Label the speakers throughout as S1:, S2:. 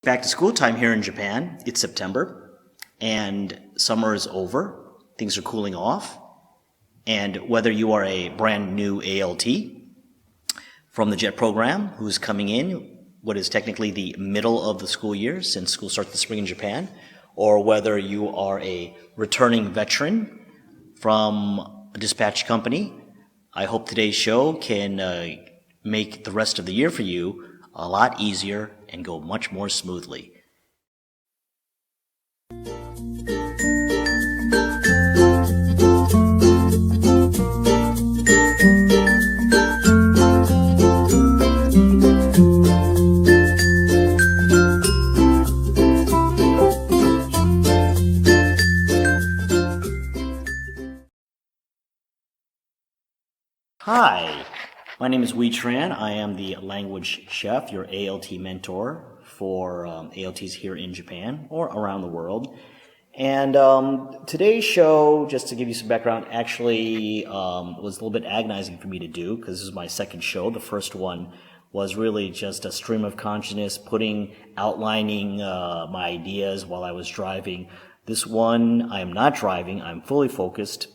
S1: Back to school time here in Japan. It's September, and summer is over. Things are cooling off. And whether you are a brand new ALT from the JET program who's coming in, what is technically the middle of the school year since school starts this spring in Japan, or whether you are a returning veteran from a dispatch company, I hope today's show can make the rest of the year for you a lot easier and go much more smoothly. Hi, my name is Wee Tran. I am the language chef, your ALT mentor for ALTs here in Japan or around the world. And today's show, just to give you some background, actually was a little bit agonizing for me to do because this is my second show. The first one was really just a stream of consciousness, outlining my ideas while I was driving. This one, I am not driving. I'm fully focused.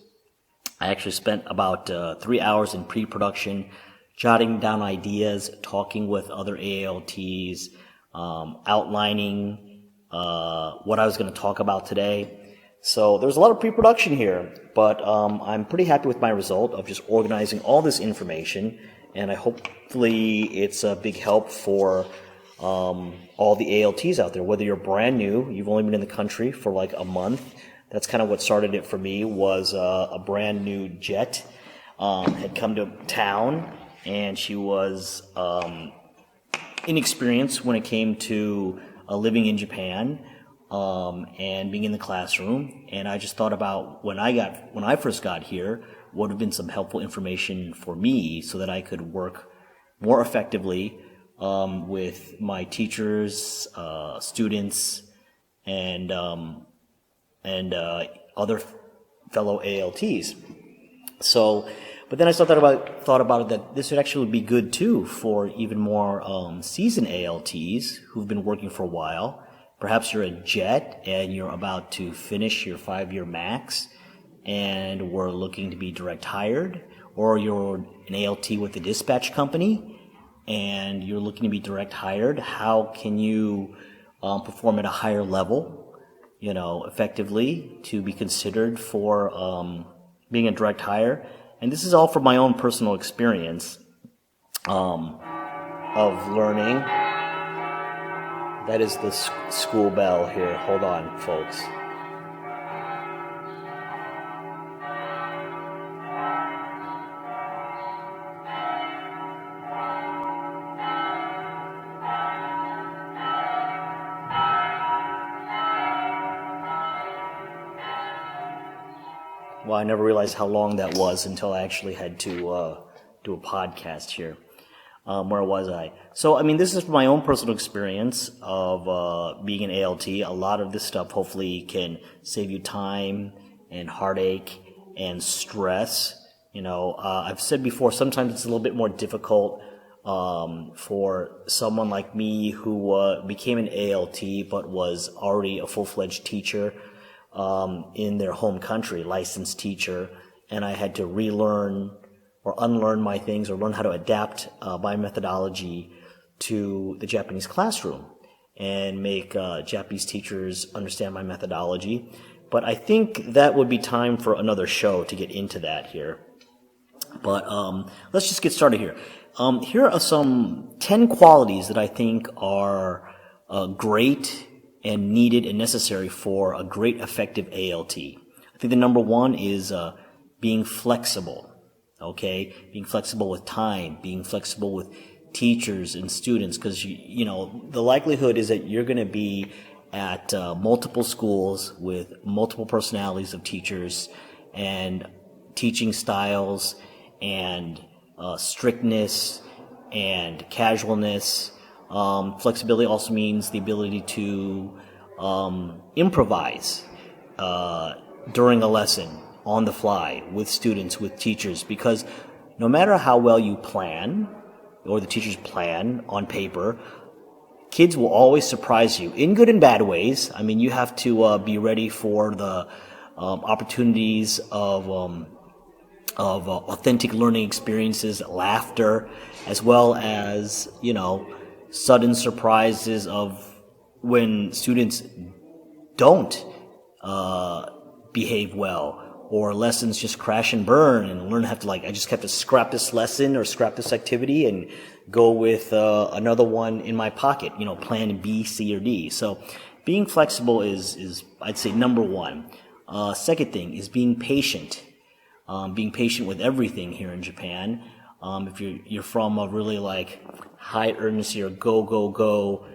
S1: I actually spent about 3 hours in pre-production, jotting down ideas, talking with other ALTs, outlining what I was going to talk about today. So there's a lot of pre-production here, but I'm pretty happy with my result of just organizing all this information, and hopefully it's a big help for all the ALTs out there. Whether you're brand new, you've only been in the country for like a month. That's kind of what started it for me, was a brand new JET had come to town, and she was inexperienced when it came to living in Japan and being in the classroom. And I just thought about when I first got here, what would have been some helpful information for me so that I could work more effectively with my teachers, students, and other fellow ALTs. So, but then I thought about it that this would actually be good too for even more seasoned ALTs who've been working for a while. Perhaps you're a JET and you're about to finish your 5-year max and we're looking to be direct hired, or you're an ALT with a dispatch company and you're looking to be direct hired. How can you perform at a higher level, effectively to be considered for being a direct hire? And this is all from my own personal experience of learning. That is the school bell here. Hold on, folks. Well, I never realized how long that was until I actually had to do a podcast here. Where was I? So, this is from my own personal experience of being an ALT. A lot of this stuff hopefully can save you time and heartache and stress. I've said before, sometimes it's a little bit more difficult for someone like me who became an ALT but was already a full-fledged teacher in their home country, licensed teacher, and I had to relearn or unlearn my things or learn how to adapt my methodology to the Japanese classroom and make Japanese teachers understand my methodology. But I think that would be time for another show to get into that here. But let's just get started here. Here are some 10 qualities that I think are great and needed and necessary for a great, effective ALT. I think the number one is being flexible, okay? Being flexible with time, being flexible with teachers and students, because, the likelihood is that you're going to be at multiple schools with multiple personalities of teachers and teaching styles and strictness and casualness. Flexibility also means the ability to improvise during a lesson, on the fly, with students, with teachers, because no matter how well you plan, or the teachers plan on paper, kids will always surprise you in good and bad ways. I mean, you have to be ready for the opportunities of authentic learning experiences, laughter, as well as, sudden surprises of when students don't behave well, or lessons just crash and burn, and learn have to I just have to scrap this lesson or scrap this activity and go with another one in my pocket, plan B, C, or D. So being flexible is I'd say number one. Second thing is being patient. Being patient with everything here in Japan. If you're from a really high urgency or go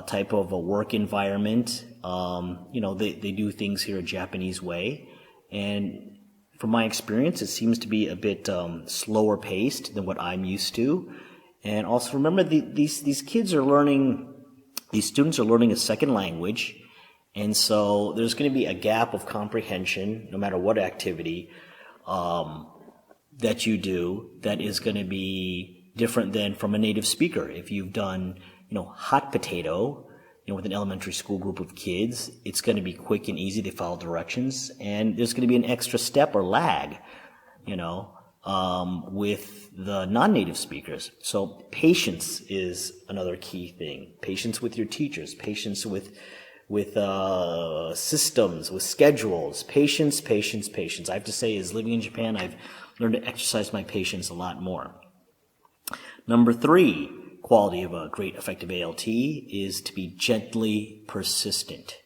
S1: type of a work environment, they do things here a Japanese way, and from my experience, it seems to be a bit slower paced than what I'm used to. And also remember, these kids are learning, these students are learning a second language, and so there's going to be a gap of comprehension no matter what activity that you do that is going to be different than from a native speaker. If you've done, hot potato, with an elementary school group of kids, it's going to be quick and easy. They follow directions, and there's going to be an extra step or lag, with the non-native speakers. So patience is another key thing. Patience with your teachers, patience with systems, with schedules, patience. I have to say, as living in Japan, I've learned to exercise my patience a lot more. Number 3 quality of a great effective ALT is to be gently persistent.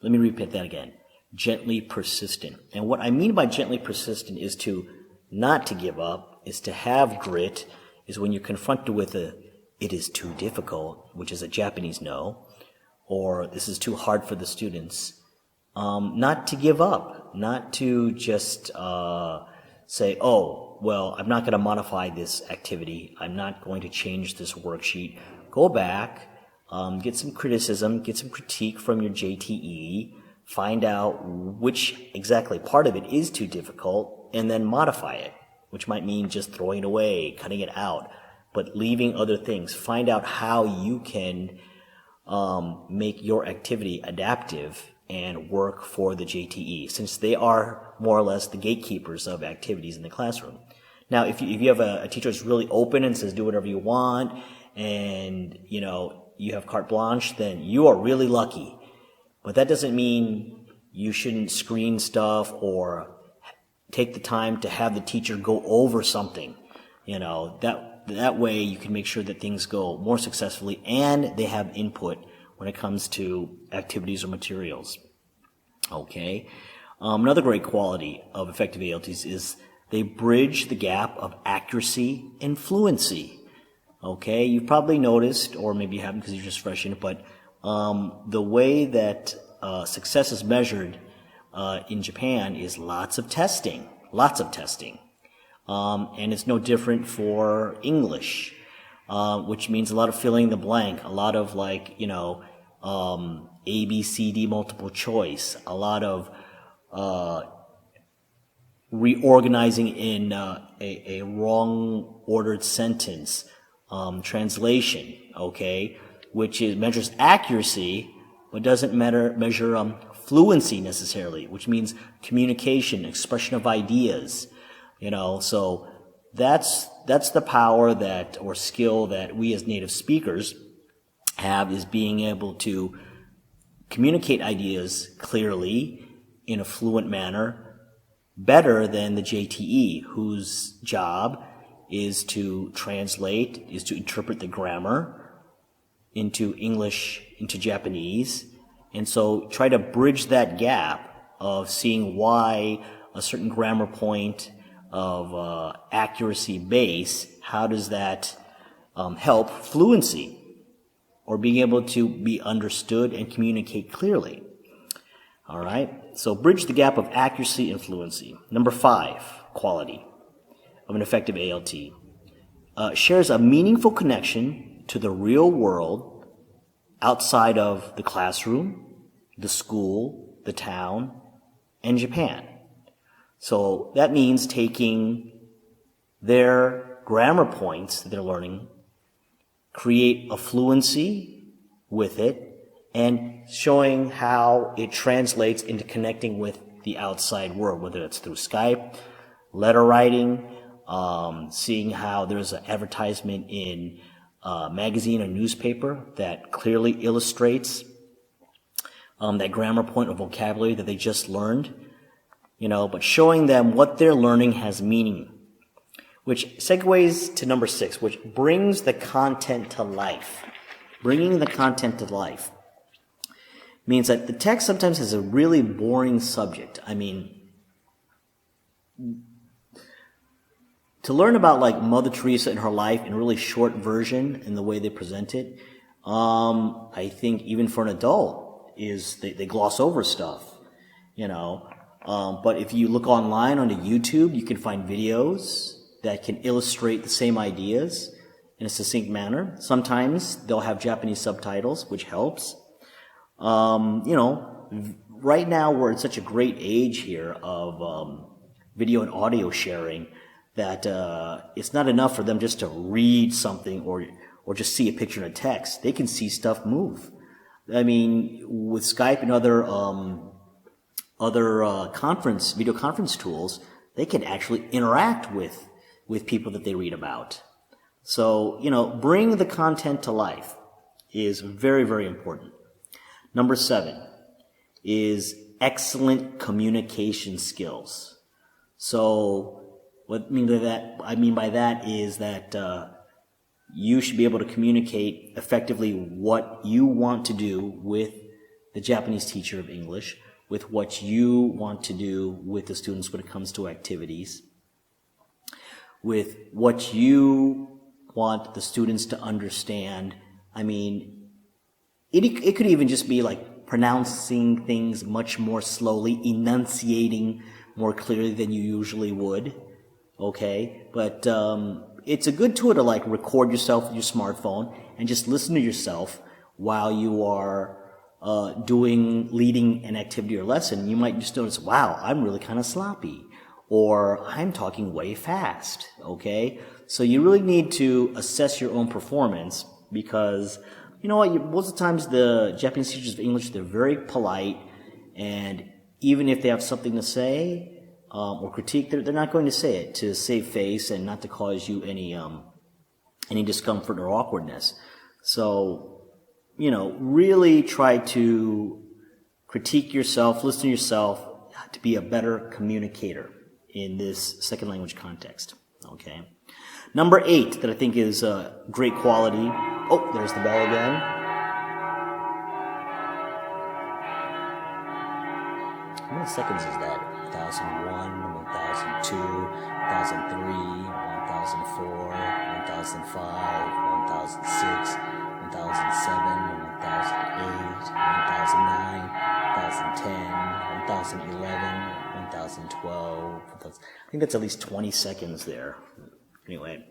S1: Let me repeat that again. Gently persistent. And what I mean by gently persistent is to not to give up, is to have grit, is when you're confronted with it is too difficult, which is a Japanese no, or this is too hard for the students, not to give up, not to just say, oh, well, I'm not going to modify this activity, I'm not going to change this worksheet. Go back, get some criticism, get some critique from your JTE, find out which exactly part of it is too difficult, and then modify it, which might mean just throwing it away, cutting it out, but leaving other things. Find out how you can make your activity adaptive and work for the JTE, since they are more or less the gatekeepers of activities in the classroom. Now, if you have a teacher that's really open and says do whatever you want, and you have carte blanche, then you are really lucky. But that doesn't mean you shouldn't screen stuff or take the time to have the teacher go over something. That way you can make sure that things go more successfully and they have input when it comes to activities or materials. Okay. Another great quality of effective ALTs is they bridge the gap of accuracy and fluency. Okay. You've probably noticed, or maybe you haven't because you're just fresh in it, but the way that success is measured in Japan is lots of testing. And it's no different for English, which means a lot of filling in the blank, a lot of A, B, C, D multiple choice, a lot of reorganizing in a wrong ordered sentence, translation, okay, which measures accuracy, but doesn't measure fluency necessarily, which means communication, expression of ideas. So that's the power or skill that we as native speakers have, is being able to communicate ideas clearly in a fluent manner, better than the JTE, whose job is to translate, is to interpret the grammar into English, into Japanese. And so try to bridge that gap of seeing why a certain grammar point of accuracy base, how does that help fluency or being able to be understood and communicate clearly. All right, so bridge the gap of accuracy and fluency. Number 5 quality of an effective ALT shares a meaningful connection to the real world outside of the classroom, the school, the town, and Japan. So that means taking their grammar points that they're learning, create a fluency with it, and showing how it translates into connecting with the outside world, whether it's through Skype, letter writing, seeing how there's an advertisement in a magazine or newspaper that clearly illustrates that grammar point or vocabulary that they just learned, but showing them what they're learning has meaning. Which segues to number 6, which brings the content to life. Bringing the content to life means that the text sometimes has a really boring subject. I mean, to learn about like Mother Teresa and her life in a really short version in the way they present it, I think even for an adult they gloss over stuff, but if you look online onto YouTube, you can find videos that can illustrate the same ideas in a succinct manner. Sometimes they'll have Japanese subtitles, which helps. Right now we're in such a great age here of video and audio sharing that it's not enough for them just to read something or just see a picture in a text. They can see stuff move. I mean, with Skype and other video conference tools, they can actually interact with people that they read about. So, bring the content to life is very, very important. Number 7 is excellent communication skills. So, what I mean by that is that you should be able to communicate effectively what you want to do with the Japanese teacher of English, with what you want to do with the students when it comes to activities, with what you want the students to understand. I mean, it could even just be like pronouncing things much more slowly, enunciating more clearly than you usually would, okay? But it's a good tool to like record yourself with your smartphone and just listen to yourself while you are leading an activity or lesson. You might just notice, wow, I'm really kind of sloppy, or I'm talking way fast, okay? So you really need to assess your own performance, because most of the times the Japanese teachers of English, they're very polite, and even if they have something to say or critique, they're not going to say it to save face and not to cause you any discomfort or awkwardness. So, really try to critique yourself, listen to yourself, to be a better communicator in this second language context, okay? Number 8 that I think is a great quality. Oh, there's the bell again. How many seconds is that? 1001, 1002, 1003, 1004, 1005, 1006, 1007, 1008, 1009, 1010, 1011, 1012. I think that's at least 20 seconds there. Anyway,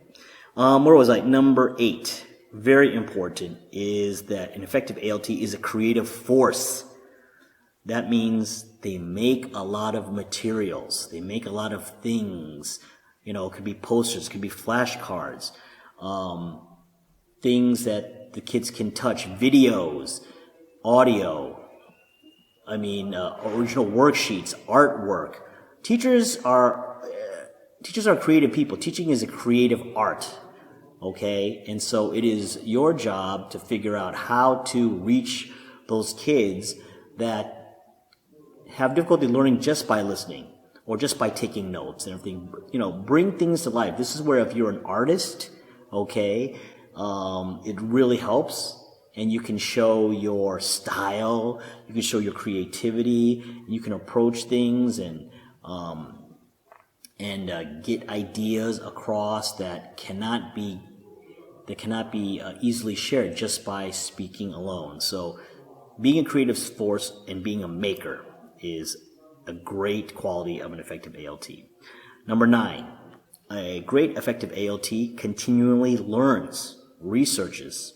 S1: where was I? Number 8, very important, is that an effective ALT is a creative force. That means they make a lot of materials. They make a lot of things. It could be posters, it could be flashcards, things that the kids can touch, videos, audio, original worksheets, artwork. Teachers are creative people. Teaching is a creative art, okay? And so it is your job to figure out how to reach those kids that have difficulty learning just by listening or just by taking notes and everything. Bring things to life. This is where if you're an artist, okay, it really helps. And you can show your style, you can show your creativity, you can approach things and get ideas across that cannot be easily shared just by speaking alone. So being a creative force and being a maker is a great quality of an effective ALT. Number 9, a great effective ALT continually learns, researches,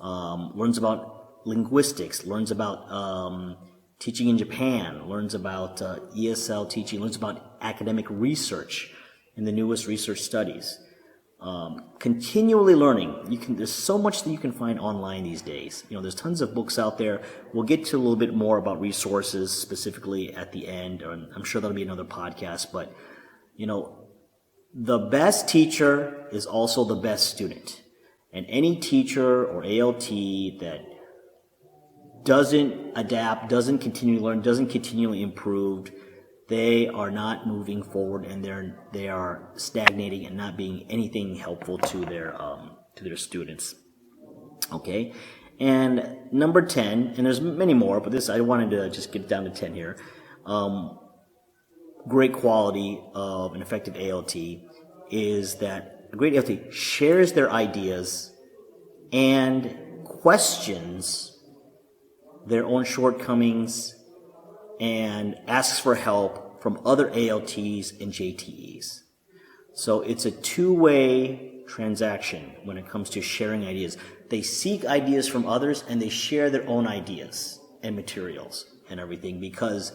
S1: learns about linguistics, learns about teaching in Japan, learns about ESL teaching, learns about academic research in the newest research studies. Continually learning. There's so much that you can find online these days. There's tons of books out there. We'll get to a little bit more about resources specifically at the end, or I'm sure that'll be another podcast, but, the best teacher is also the best student. And any teacher or ALT that doesn't adapt, doesn't continue to learn, doesn't continually improve, they are not moving forward, and they are stagnating and not being anything helpful to their students. Okay, and number 10, and there's many more, but I wanted to just get down to 10 here. Great quality of an effective ALT is that a great ALT shares their ideas and questions their own shortcomings and asks for help from other ALTs and JTEs. So it's a two-way transaction when it comes to sharing ideas. They seek ideas from others and they share their own ideas and materials and everything, because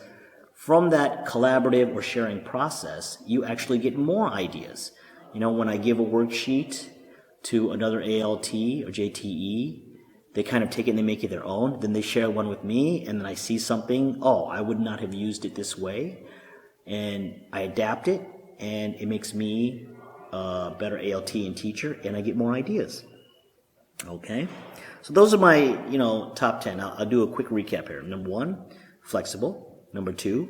S1: from that collaborative or sharing process, you actually get more ideas. When I give a worksheet to another ALT or JTE, they kind of take it and they make it their own. Then they share one with me, and then I see something, I would not have used it this way. And I adapt it, and it makes me a better ALT and teacher, and I get more ideas. Okay? So those are my, top 10. I'll do a quick recap here. Number 1, flexible. Number 2,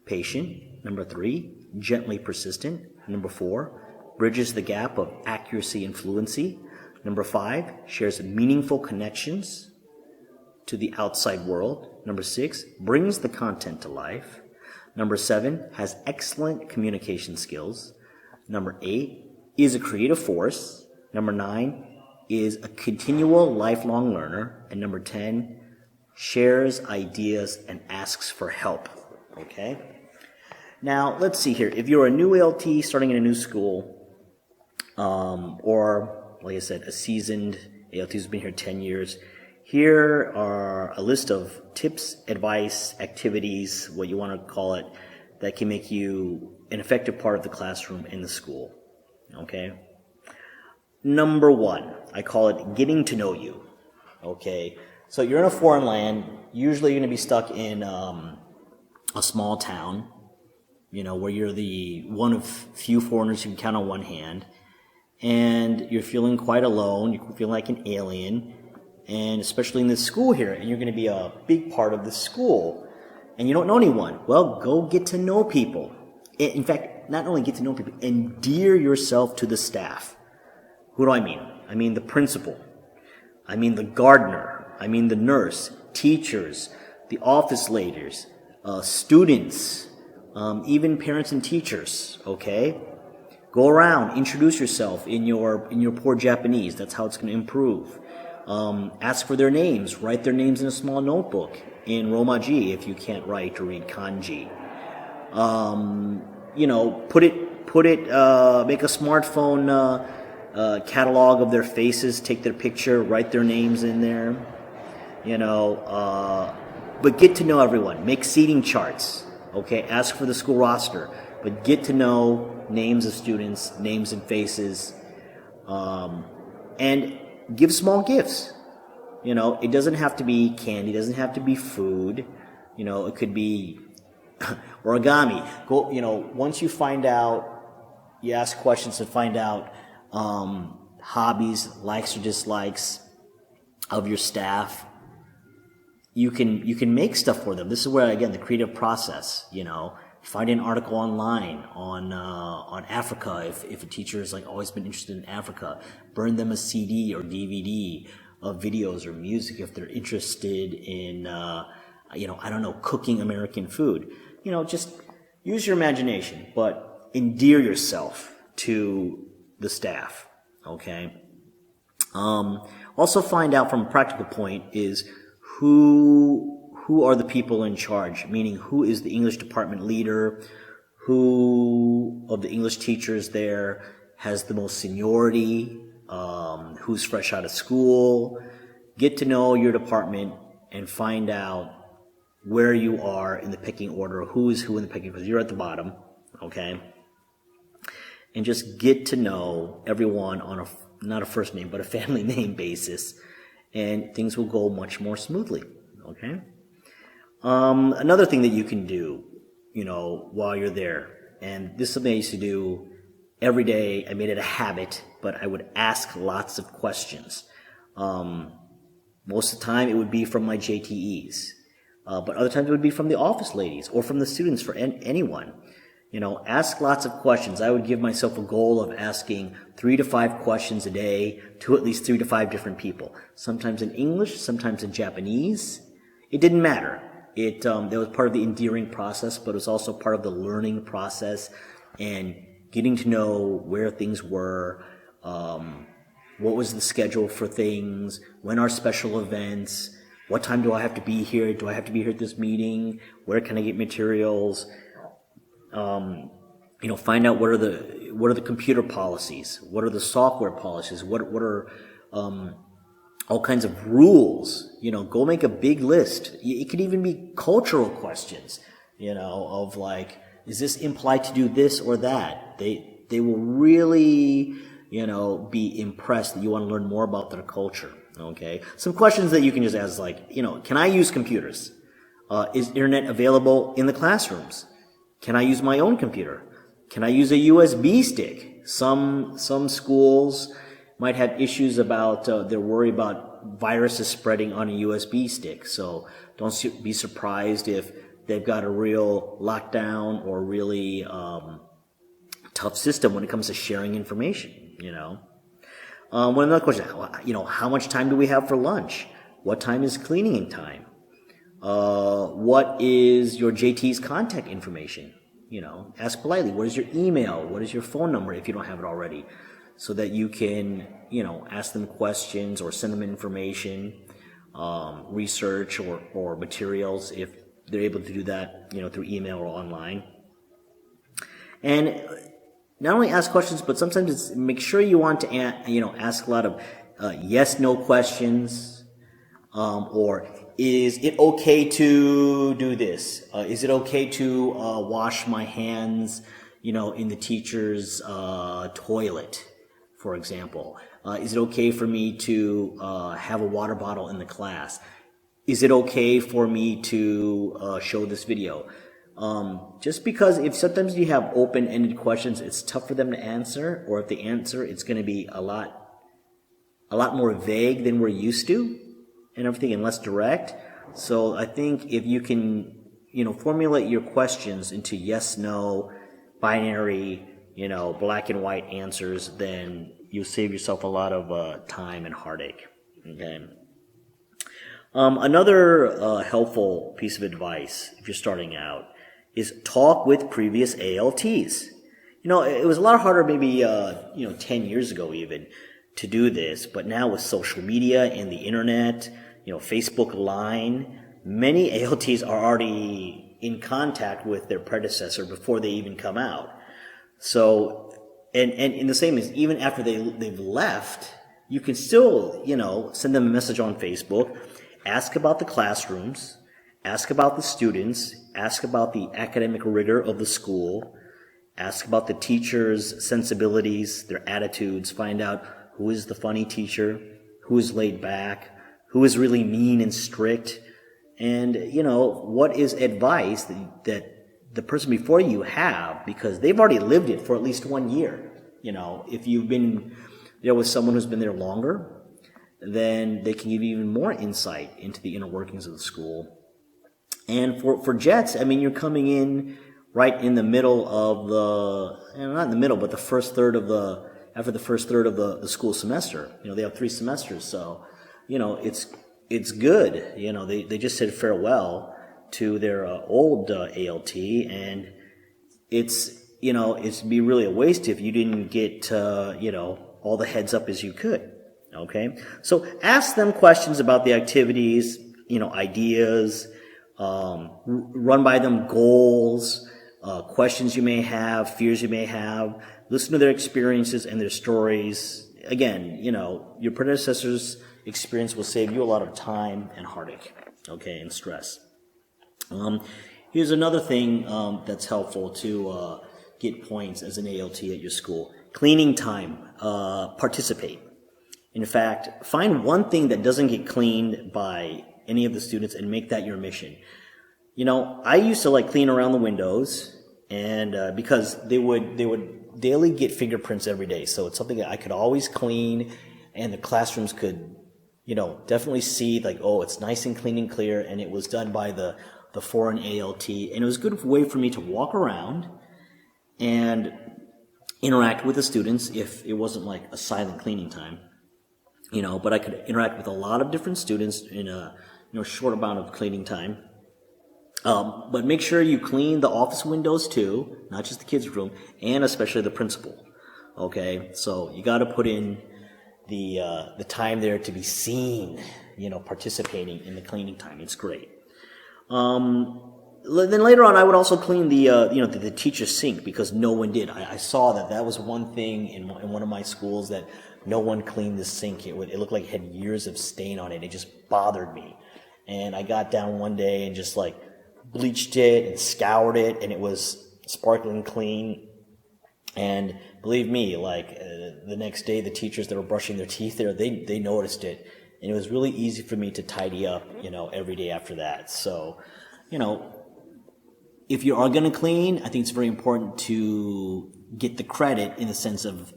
S1: patient. Number 3, gently persistent. Number 4, bridges the gap of accuracy and fluency. Number 5, shares meaningful connections to the outside world. Number 6, brings the content to life. Number 7, has excellent communication skills. Number 8, is a creative force. Number 9, is a continual lifelong learner. And number 10, shares ideas and asks for help. Okay? Now, let's see here. If you're a new ALT starting in a new school, or like I said, a seasoned ALT who's been here 10 years, here are a list of tips, advice, activities, what you want to call it, that can make you an effective part of the classroom in the school. Okay? Number 1, I call it getting to know you. Okay? So you're in a foreign land. Usually you're going to be stuck in a small town, where you're the one of few foreigners you can count on one hand. And you're feeling quite alone, you feel like an alien, and especially in this school here, and you're going to be a big part of the school, and you don't know anyone. Well, go get to know people. In fact, not only get to know people, endear yourself to the staff. Who do I mean? I mean the principal. I mean the gardener. I mean the nurse, teachers, the office ladies, students, even parents and teachers, okay? Go around, introduce yourself in your poor Japanese. That's how it's going to improve. Ask for their names. Write their names in a small notebook in Romaji if you can't write or read kanji. Make a smartphone catalog of their faces. Take their picture. Write their names in there. But get to know everyone. Make seating charts. Okay, ask for the school roster. But get to know names of students, names and faces, and give small gifts. It doesn't have to be candy, it doesn't have to be food. It could be origami. Go, once you find out, you ask questions to find out hobbies, likes or dislikes of your staff. You can make stuff for them. This is where, again, the creative process, Find an article online on Africa if a teacher has always been interested in Africa. Burn them a CD or DVD of videos or music if they're interested in cooking American food. Just use your imagination, but endear yourself to the staff. Okay. Also find out from a practical point is who are the people in charge, meaning who is the English department leader, who of the English teachers there has the most seniority, who's fresh out of school. Get to know your department and find out where you are in the pecking order, who is who in the pecking order. You're at the bottom, okay? and just get to know everyone on not a first name, but a family name basis, and things will go much more smoothly, okay? Another thing that you can do, while you're there, and this is something I used to do every day. I made it a habit, but I would ask lots of questions. Most of the time it would be from my JTEs, but other times it would be from the office ladies or from the students, for anyone. Ask lots of questions. I would give myself a goal of asking 3 to 5 questions a day to at least 3 to 5 different people. Sometimes in English, sometimes in Japanese. It didn't matter. That was part of the endearing process, but it was also part of the learning process and getting to know where things were, what was the schedule for things, when are special events, what time do I have to be here? Do I have to be here at this meeting? Where can I get materials? Find out what are the computer policies, what are the software policies, what are all kinds of rules. Go make a big list. It could even be cultural questions, of like, is this implied to do this or that? They will really, be impressed that you want to learn more about their culture. Okay. Some questions that you can just ask, like, can I use computers? Is internet available in the classrooms? Can I use my own computer? Can I use a USB stick? Some schools might have issues about, they're worried about viruses spreading on a USB stick. So don't be surprised if they've got a real lockdown or really tough system when it comes to sharing information, Another question, how much time do we have for lunch? What time is cleaning time? What is your JT's contact information? Ask politely. What is your email? What is your phone number if you don't have it already? So that you can, ask them questions or send them information, research or materials if they're able to do that, through email or online. And not only ask questions, but sometimes it's make sure you want to, ask a lot of yes/no questions, or is it okay to do this? Is it okay to wash my hands, in the teacher's toilet, for example? Is it okay for me to have a water bottle in the class? Is it okay for me to show this video? Just because if sometimes you have open-ended questions, it's tough for them to answer, or if they answer, it's going to be a lot more vague than we're used to and everything, and less direct. So I think if you can, formulate your questions into yes, no, binary, black and white answers, then you save yourself a lot of time and heartache. Okay. Another helpful piece of advice if you're starting out is talk with previous ALTs. It was a lot harder maybe 10 years ago even to do this, but now with social media and the internet, Facebook Line, many ALTs are already in contact with their predecessor before they even come out. So, and the same is even after they've left, you can still, send them a message on Facebook, ask about the classrooms, ask about the students, ask about the academic rigor of the school, ask about the teachers' sensibilities, their attitudes, find out who is the funny teacher, who is laid back, who is really mean and strict, and, what is advice that the person before you have, because they've already lived it for at least 1 year. If you've been there with someone who's been there longer, then they can give you even more insight into the inner workings of the school. And for Jets, you're coming in right in the middle of not in the middle, but the first third of after the first third of the school semester. They have 3 semesters, so, it's good. They just said farewell to their old ALT, and it'd be really a waste if you didn't get, all the heads up as you could. Okay? So ask them questions about the activities, ideas, run by them goals, questions you may have, fears you may have. Listen to their experiences and their stories. Again, your predecessor's experience will save you a lot of time and heartache, okay, and stress. Here's another thing that's helpful to get points as an ALT at your school. Cleaning time, participate. In fact, find one thing that doesn't get cleaned by any of the students and make that your mission. You know, I used to like clean around the windows, and because they would daily get fingerprints every day, so it's something that I could always clean, and the classrooms could, you know, definitely see like, oh, it's nice and clean and clear, and it was done by the foreign ALT, and it was a good way for me to walk around and interact with the students if it wasn't like a silent cleaning time, you know, but I could interact with a lot of different students in a short amount of cleaning time. But make sure you clean the office windows too, not just the kids' room, and especially the principal. Okay, so you got to put in the time there to be seen, you know, participating in the cleaning time. It's great. Then later on, I would also clean the teacher's sink because no one did. I saw that was one thing in one of my schools that no one cleaned the sink. It looked like it had years of stain on it. It just bothered me. And I got down one day and just like bleached it and scoured it, and it was sparkling clean. And believe me, like the next day, the teachers that were brushing their teeth there, they noticed it, and it was really easy for me to tidy up, you know, every day after that. So, you know, if you are going to clean, I think it's very important to get the credit in the sense of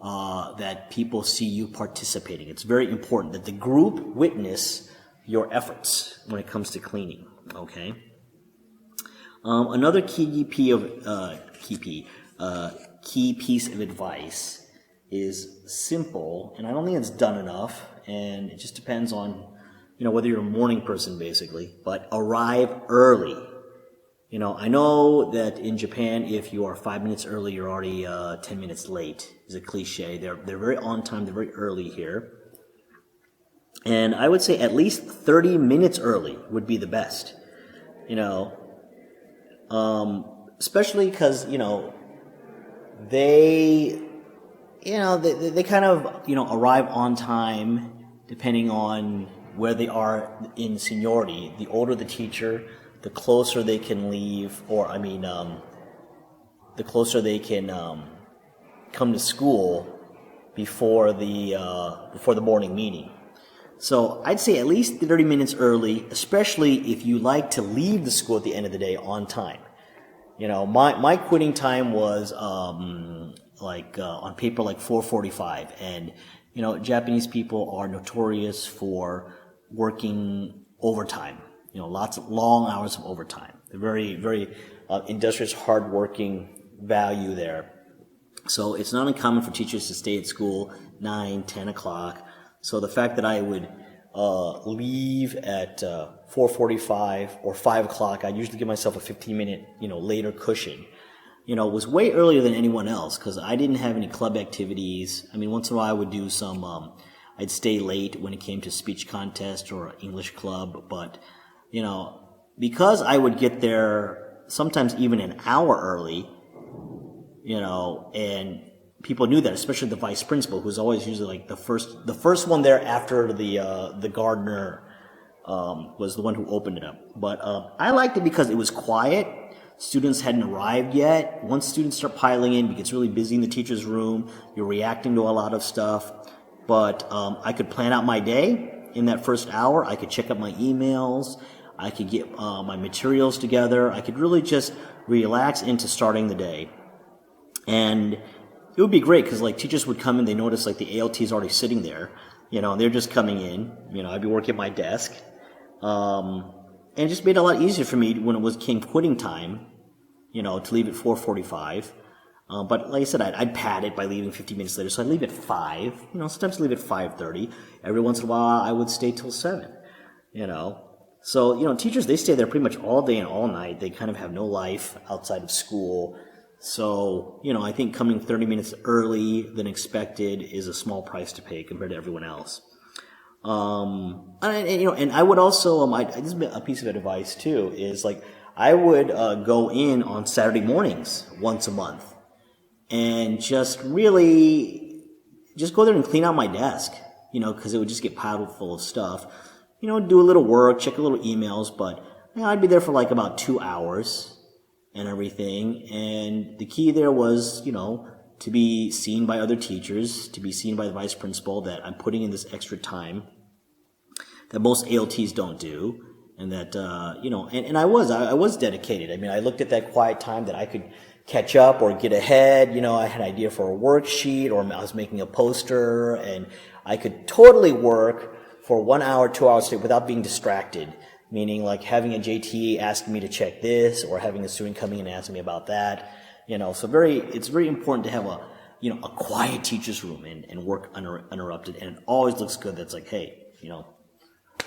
S1: that people see you participating. It's very important that the group witness your efforts when it comes to cleaning. Okay. Another key piece of advice is simple, and I don't think it's done enough, and it just depends on, you know, whether you're a morning person basically, but arrive early. You know, I know that in Japan, if you are 5 minutes early, you're already 10 minutes late. It's a cliche. They're very on time. They're very early here. And I would say at least 30 minutes early would be the best. You know, especially because, you know, they kind of, you know, arrive on time depending on where they are in seniority. The older the teacher, the closer they can leave, the closer they can come to school before the morning meeting. So I'd say at least 30 minutes early, especially if you like to leave the school at the end of the day on time. You know, my quitting time was on paper like 4:45, and you know, Japanese people are notorious for working overtime. You know, lots of long hours of overtime. They're very, very industrious, hardworking value there. So it's not uncommon for teachers to stay at school 9, 10 o'clock. So the fact that I would leave at 4:45 or 5 o'clock, I usually give myself a 15-minute, you know, later cushion. You know, was way earlier than anyone else because I didn't have any club activities. I mean, once in a while I would do some. I'd stay late when it came to speech contest or English club, but you know, because I would get there sometimes even an hour early, you know, and people knew that, especially the vice principal, who's always usually like the first one there after the gardener was the one who opened it up. But I liked it because it was quiet. Students hadn't arrived yet. Once students start piling in, it gets really busy in the teacher's room. You're reacting to a lot of stuff. But I could plan out my day in that first hour. I could check up my emails. I could get my materials together. I could really just relax into starting the day. And it would be great because like teachers would come in, they notice like the ALT is already sitting there, you know, and they're just coming in. You know, I'd be working at my desk. And it just made it a lot easier for me when it came quitting time, you know, to leave at 4:45. But like I said, I'd pad it by leaving 15 minutes later. So I'd leave at 5, you know, sometimes leave at 5:30. Every once in a while, I would stay till 7, you know. So, you know, teachers, they stay there pretty much all day and all night. They kind of have no life outside of school. So, you know, I think coming 30 minutes early than expected is a small price to pay compared to everyone else. And I would also, this is a piece of advice too, is like, I would go in on Saturday mornings once a month and just go there and clean out my desk, you know, because it would just get piled full of stuff. You know, do a little work, check a little emails, but you know, I'd be there for like about 2 hours, and everything. And the key there was, to be seen by other teachers, to be seen by the vice principal that I'm putting in this extra time that most ALTs don't do. And that, and I was dedicated. I mean, I looked at that quiet time that I could catch up or get ahead. I had an idea for a worksheet, or I was making a poster, and I could totally work for 1 hour, 2 hours straight without being distracted. Meaning like having a JT asking me to check this, or having a student coming in and asking me about that. So it's very important to have a quiet teacher's room and work uninterrupted. And it always looks good. That's like, hey,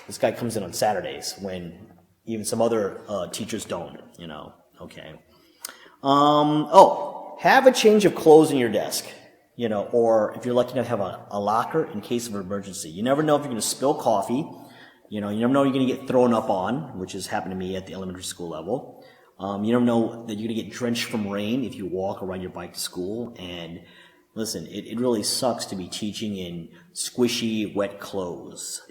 S1: this guy comes in on Saturdays when even some other teachers don't, okay. Have a change of clothes in your desk, or if you're lucky enough to have a locker in case of an emergency. You never know if you're going to spill coffee. You never know you're going to get thrown up on, which has happened to me at the elementary school level. You never know that you're going to get drenched from rain if you walk or ride your bike to school. And listen, it really sucks to be teaching in squishy, wet clothes,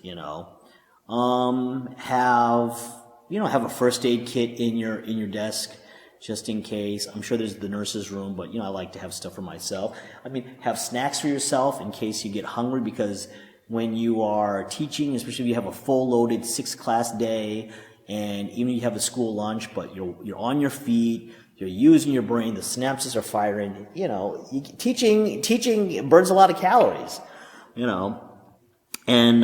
S1: have a first aid kit in your desk just in case. I'm sure there's the nurse's room, but I like to have stuff for myself. I mean, have snacks for yourself in case you get hungry, because when you are teaching, especially if you have a full loaded 6-class day, and even if you have a school lunch, but you're on your feet, you're using your brain, the synapses are firing, teaching burns a lot of calories, and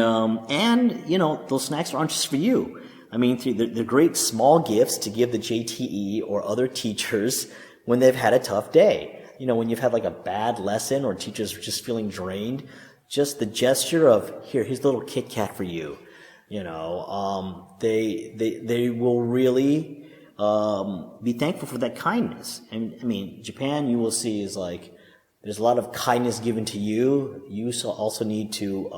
S1: those snacks aren't just for you. I mean, they're great small gifts to give the JTE or other teachers when they've had a tough day. When you've had like a bad lesson or teachers are just feeling drained, just the gesture of, here's a little Kit Kat for you. They will really, be thankful for that kindness. And I mean, Japan, you will see, is like, there's a lot of kindness given to you. You also need to,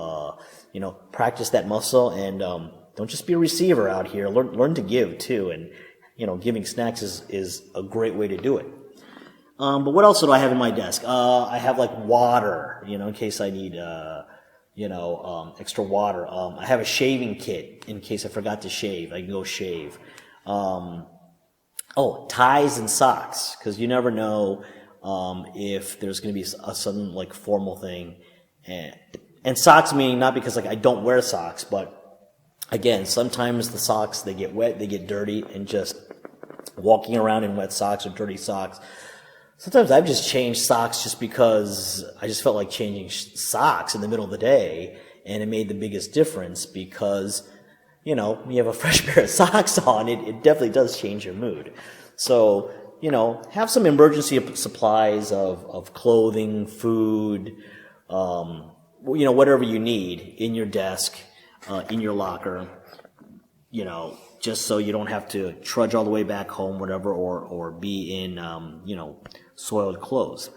S1: practice that muscle, and, don't just be a receiver out here. Learn to give too. And, giving snacks is a great way to do it. But what else do I have in my desk? I have like water, in case I need, extra water. I have a shaving kit in case I forgot to shave. I can go shave. Ties and socks, because you never know, if there's going to be a sudden like formal thing. And socks meaning not because like I don't wear socks, but again, sometimes the socks, they get wet, they get dirty, and just walking around in wet socks or dirty socks. Sometimes I've just changed socks just because I just felt like changing socks in the middle of the day, and it made the biggest difference because, you have a fresh pair of socks on, it definitely does change your mood. So, have some emergency supplies of clothing, food, whatever you need in your desk, in your locker, just so you don't have to trudge all the way back home, whatever, or be in, soiled clothes.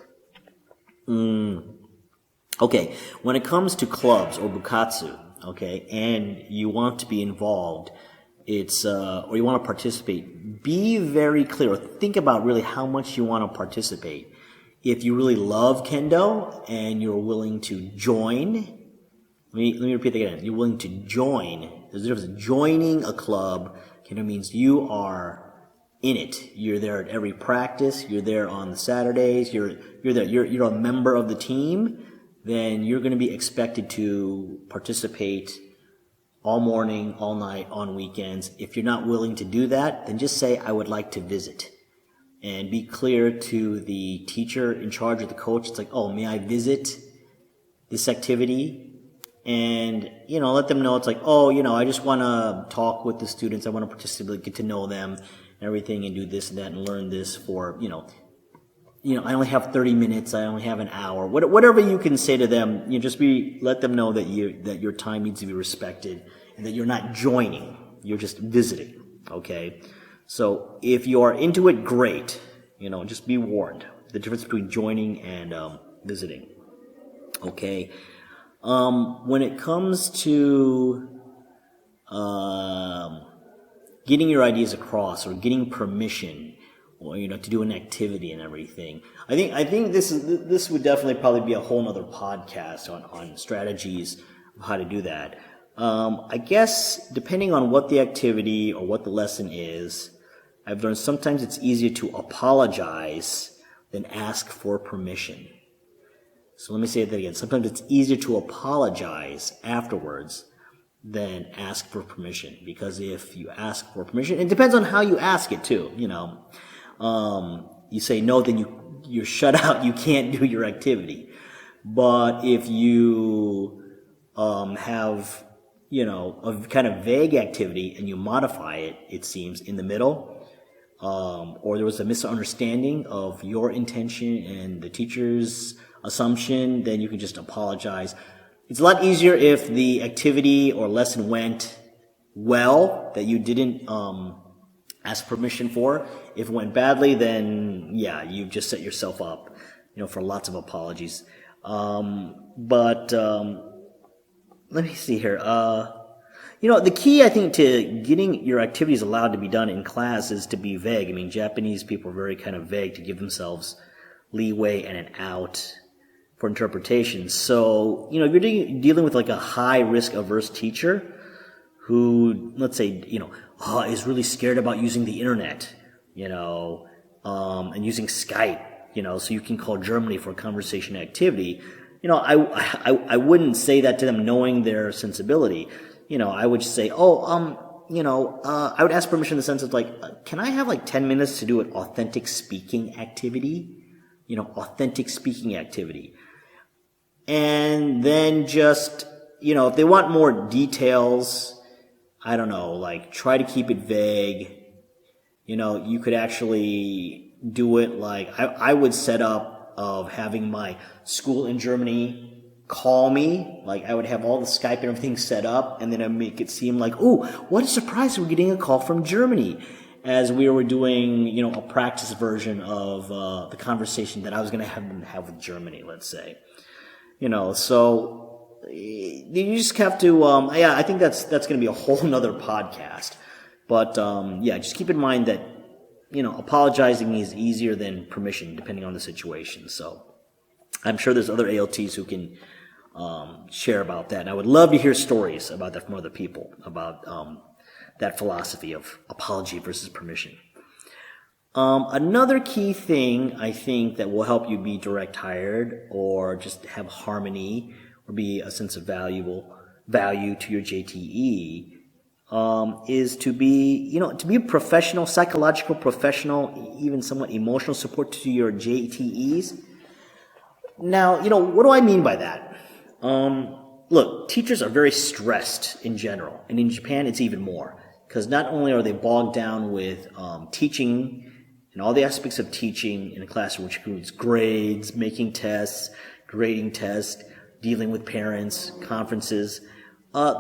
S1: Okay, when it comes to clubs or bukatsu, okay, and you want to be involved, or you want to participate, be very clear, or think about really how much you want to participate. If you really love kendo and you're willing to join, let me repeat that again. You're willing to join. There's a difference. Joining a club, kendo means you are in it. You're there at every practice. You're there on the Saturdays. You're there. You're a member of the team. Then you're going to be expected to participate all morning, all night, on weekends. If you're not willing to do that, then just say, I would like to visit. And be clear to the teacher in charge or the coach. It's like, may I visit this activity? And, let them know it's like, I just want to talk with the students. I want to participate, get to know them and everything, and do this and that and learn this for, I only have 30 minutes. I only have an hour. Whatever you can say to them, let them know that your time needs to be respected and that you're not joining. You're just visiting. Okay. So if you are into it, great. Just be warned. The difference between joining and, visiting. Okay. When it comes to, getting your ideas across or getting permission, or, to do an activity and everything. I think this would definitely probably be a whole nother podcast on strategies of how to do that. I guess depending on what the activity or what the lesson is, I've learned sometimes it's easier to apologize than ask for permission. So let me say that again. Sometimes it's easier to apologize afterwards than ask for permission. Because if you ask for permission, it depends on how you ask it too, you say no, then you're shut out. You can't do your activity. But if you have, a kind of vague activity and you modify it, it seems, in the middle, or there was a misunderstanding of your intention and the teacher's assumption, then you can just apologize. It's a lot easier if the activity or lesson went well, that you didn't ask permission for. If it went badly, then yeah, you've just set yourself up, for lots of apologies. But let me see here. The key, I think, to getting your activities allowed to be done in class is to be vague. I mean, Japanese people are very kind of vague to give themselves leeway and an out for interpretation. So, if you're dealing with like a high risk averse teacher who, let's say, is really scared about using the internet, and using Skype, so you can call Germany for a conversation activity, I wouldn't say that to them knowing their sensibility. I would say, I would ask permission in the sense of like, can I have like 10 minutes to do an authentic speaking activity? Authentic speaking activity. And then just, if they want more details, I don't know, like try to keep it vague. You could actually do it like, I would set up of having my school in Germany call me. Like I would have all the Skype and everything set up, and then I'd make it seem like, oh, what a surprise, we're getting a call from Germany, as we were doing, a practice version of the conversation that I was going to have with Germany, let's say. So you just have to, I think that's going to be a whole nother podcast. But, just keep in mind that, apologizing is easier than permission, depending on the situation. So I'm sure there's other ALTs who can share about that. And I would love to hear stories about that from other people, about that philosophy of apology versus permission. Another key thing I think that will help you be direct hired or just have harmony or be a sense of value to your JTE is to be a professional, psychological professional, even somewhat emotional support to your JTEs. Now, what do I mean by that? Look, teachers are very stressed in general, and in Japan it's even more, because not only are they bogged down with teaching and all the aspects of teaching in a classroom, which includes grades, making tests, grading tests, dealing with parents, conferences,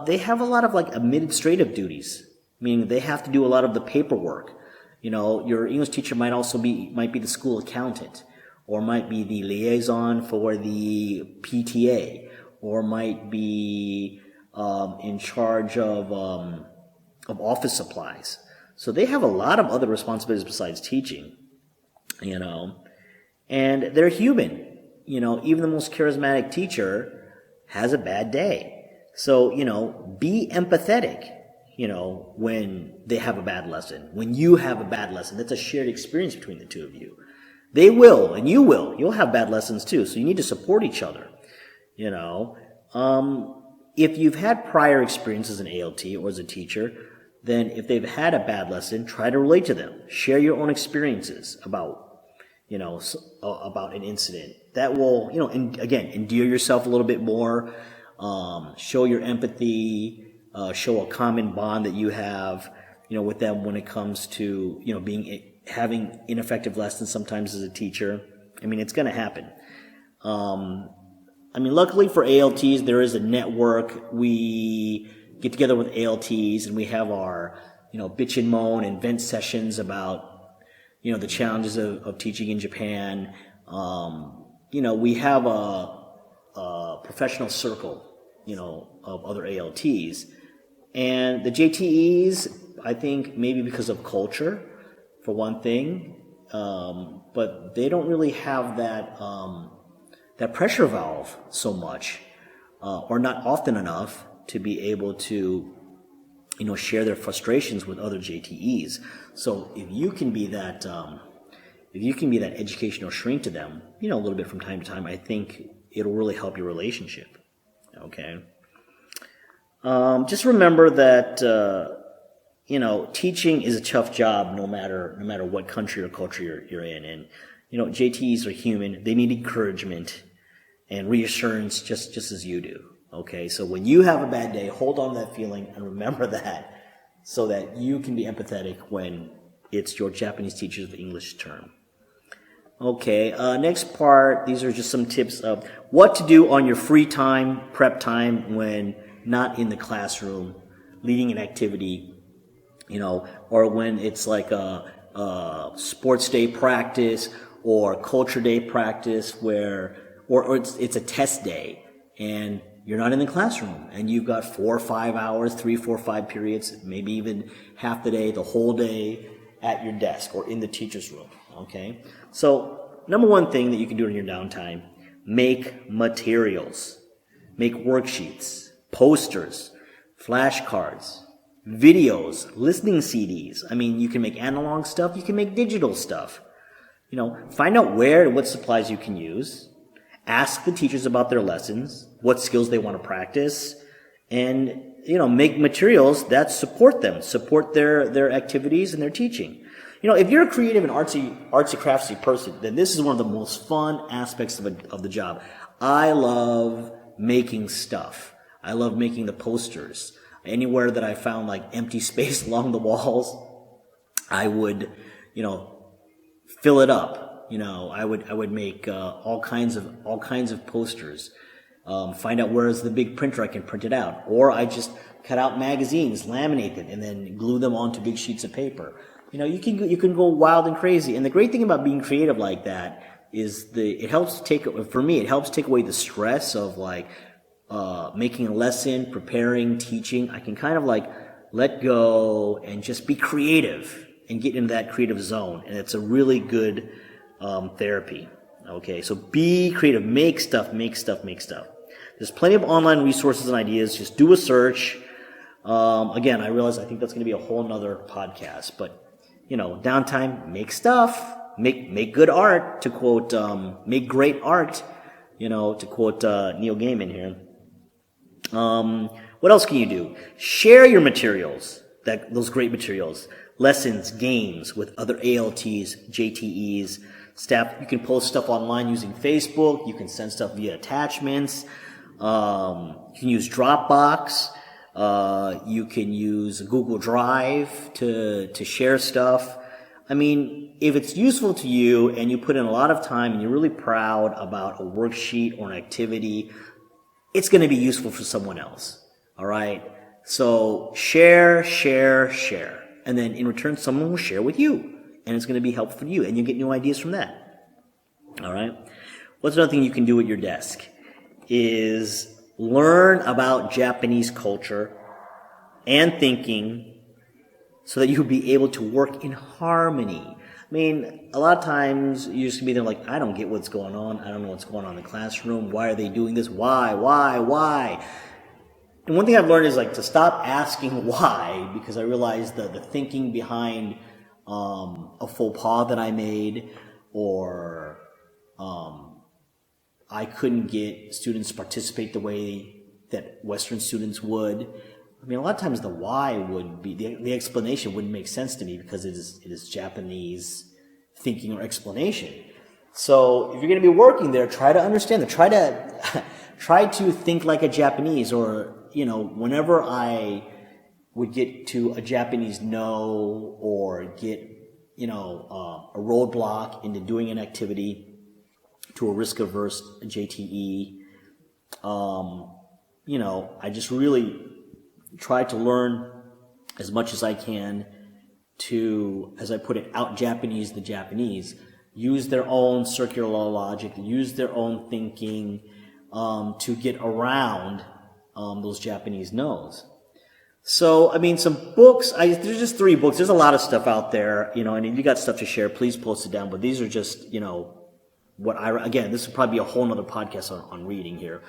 S1: they have a lot of like administrative duties, meaning they have to do a lot of the paperwork. Your English teacher might be the school accountant, or might be the liaison for the PTA, or might be in charge of office supplies. So they have a lot of other responsibilities besides teaching, and they're human. Even the most charismatic teacher has a bad day. So, be empathetic, when they have a bad lesson, when you have a bad lesson. That's a shared experience between the two of you. They will, and you will. You'll have bad lessons too, so you need to support each other, If you've had prior experience as an ALT or as a teacher, then if they've had a bad lesson, try to relate to them. Share your own experiences about an incident. That will, again, endear yourself a little bit more, show your empathy, show a common bond that you have, with them when it comes to, having ineffective lessons sometimes as a teacher. It's going to happen. Luckily for ALTs, there is a network. We get together with ALTs and we have our, bitch and moan and vent sessions about, the challenges of teaching in Japan. We have a professional circle, of other ALTs. And the JTEs, I think maybe because of culture, for one thing, but they don't really have that pressure valve so much, or not often enough to be able to share their frustrations with other JTEs. So if you can be that educational shrink to them, a little bit from time to time, I think it'll really help your relationship. Okay. Just remember that, teaching is a tough job no matter what country or culture you're in. And, JTEs are human. They need encouragement and reassurance just as you do. Okay. So when you have a bad day, hold on to that feeling and remember that so that you can be empathetic when it's your Japanese teacher's English term. Okay. Next part. These are just some tips of what to do on your free time, prep time when not in the classroom, leading an activity, or when it's like a sports day practice or culture day practice or it's a test day and you're not in the classroom and you've got 4 or 5 hours, 3, 4, 5 periods, maybe even half the day, the whole day at your desk or in the teacher's room. Okay. So number one thing that you can do in your downtime, make materials, make worksheets, posters, flashcards, videos, listening CDs. I mean, you can make analog stuff, you can make digital stuff. Find out where and what supplies you can use. Ask the teachers about their lessons, what skills they want to practice, and, make materials that support them, support their activities and their teaching. If you're a creative and artsy craftsy person, then this is one of the most fun aspects of the job. I love making stuff. I love making the posters. Anywhere that I found like empty space along the walls, I would, fill it up. I would make all kinds of posters. Find out where's the big printer I can print it out, or I just cut out magazines, laminate them, and then glue them onto big sheets of paper. You can go wild and crazy. And the great thing about being creative like that is it helps take away the stress of like making a lesson, preparing, teaching. I can kind of like let go and just be creative and get into that creative zone. And it's a really good therapy. Okay, so be creative. Make stuff. There's plenty of online resources and ideas. Just do a search. Again, I realize I think that's going to be a whole nother podcast. But, downtime, make stuff. Make good art, to quote, make great art, to quote Neil Gaiman here. What else can you do? Share your materials, those great materials, lessons, games with other ALTs, JTEs, staff. You can post stuff online using Facebook. You can send stuff via attachments. You can use Dropbox. You can use Google Drive to share stuff. I mean, if it's useful to you and you put in a lot of time and you're really proud about a worksheet or an activity, it's going to be useful for someone else. All right. So share. And then in return, someone will share with you and it's going to be helpful for you and you get new ideas from that. All right. What's another thing you can do at your desk is learn about Japanese culture and thinking so that you'll be able to work in harmony. I mean, a lot of times you used to be there like, I don't get what's going on. I don't know what's going on in the classroom. Why are they doing this? Why? And one thing I've learned is like to stop asking why, because I realized that the thinking behind a faux pas that I made, or I couldn't get students to participate the way that Western students would. I mean, a lot of times the why would be, the explanation wouldn't make sense to me because it is Japanese thinking or explanation. So if you're going to be working there, try to understand it. Try to think like a Japanese, or, whenever I would get to a Japanese no, or get, a roadblock into doing an activity to a risk-averse JTE, I just really try to learn as much as I can to, as I put it, out-Japanese the Japanese, use their own circular logic, use their own thinking to get around those Japanese no's. So, I mean, some books, there's just 3 books. There's a lot of stuff out there, and if you got stuff to share, please post it down. But these are just, again, this would probably be a whole nother podcast on reading here.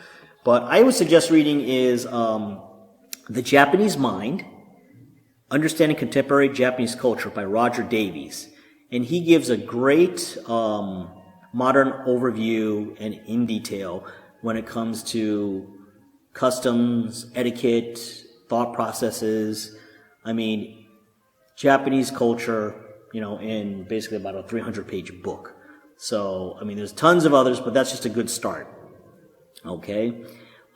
S1: But I would suggest reading is The Japanese Mind Understanding Contemporary Japanese Culture by Roger Davies. And he gives a great modern overview and in detail when it comes to customs, etiquette, thought processes. I mean, Japanese culture, in basically about a 300-page book. So, I mean, there's tons of others, but that's just a good start. Okay?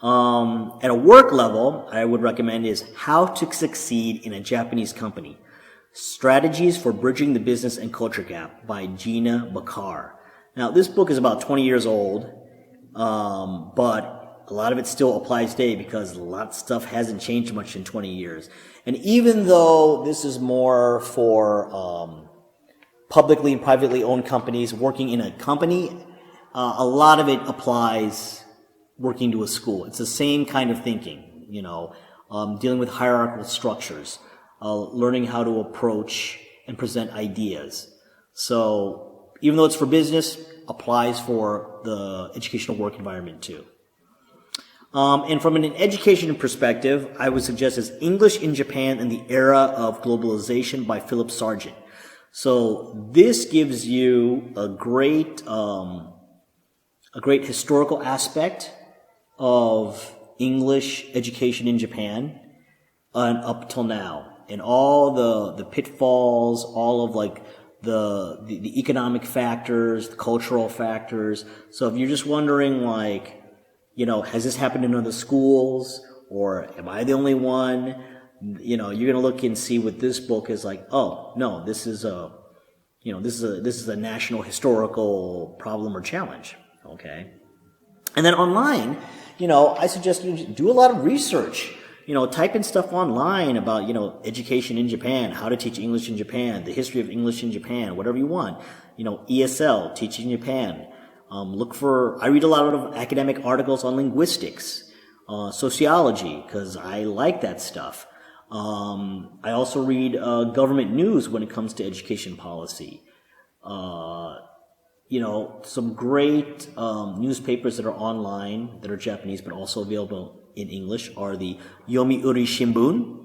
S1: At a work level, I would recommend is How to Succeed in a Japanese Company. Strategies for Bridging the Business and Culture Gap by Jina, Bacar. Now, this book is about 20 years old, but a lot of it still applies today because a lot of stuff hasn't changed much in 20 years. And even though this is more for publicly and privately owned companies working in a company, a lot of it applies working to a school. It's the same kind of thinking, dealing with hierarchical structures, learning how to approach and present ideas. So even though it's for business, applies for the educational work environment too. And from an education perspective, I would suggest is English in Japan in the Era of Globalization by Philip Seargent. So this gives you a great historical aspect of English education in Japan up till now. And all the pitfalls, all of like the economic factors, the cultural factors. So if you're just wondering has this happened in other schools or am I the only one? You're going to look and see what this book is like. Oh, no, this is a national historical problem or challenge. Okay. And then online, I suggest you do a lot of research. Type in stuff online about, education in Japan, how to teach English in Japan, the history of English in Japan, whatever you want. ESL, teaching in Japan. I read a lot of academic articles on linguistics, sociology, because I like that stuff. I also read government news when it comes to education policy. Some great newspapers that are online that are Japanese but also available in English are the Yomiuri Shimbun,